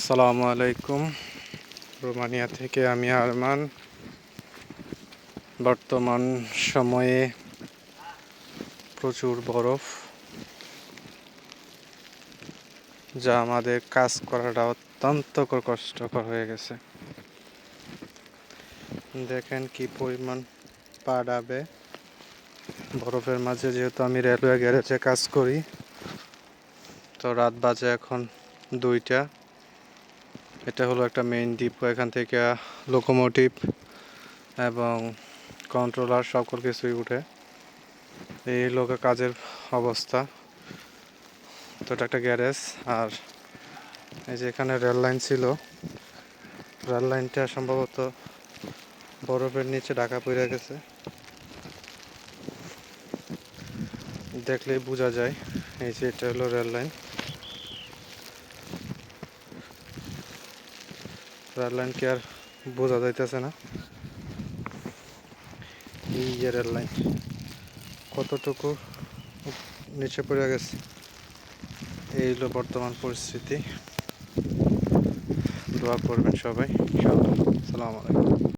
আসসালামু আলাইকুম। রোমানিয়া থেকে আমি আরমান। বর্তমান সময়ে প্রচুর বরফ, যা আমাদের কাজ করাটা অত্যন্ত কষ্টকর হয়ে গেছে। দেখেন কি পরিমাণ পা ডাবে বরফের মাঝে। যেহেতু আমি রেলওয়ে গ্যারেজে কাজ করি, তো রাত বাজে এখন 2টা। এটা হলো একটা মেইন ডিপো। এখান থেকে লোকোমোটিভ এবং কন্ট্রোলার সকল কিছুই উঠে। এই লোকে কাজের অবস্থা। তো এটা একটা গ্যারেজ। আর এই যে এখানে রেল লাইন ছিল, রেল লাইনটা সম্ভবত বরফের নিচে ঢাকা পড়ে গেছে, দেখলেই বোঝা যায়। এই যে এটা হলো রেল লাইন। রেল লাইন কি আর বোঝা যাইতেছে না? এই যে রেল লাইন কতটুকু নিচে পড়ে গেছে। এই হলো বর্তমান পরিস্থিতি। দোয়া করবেন সবাই। ইনশাআল্লাহ। আসসালামু আলাইকুম।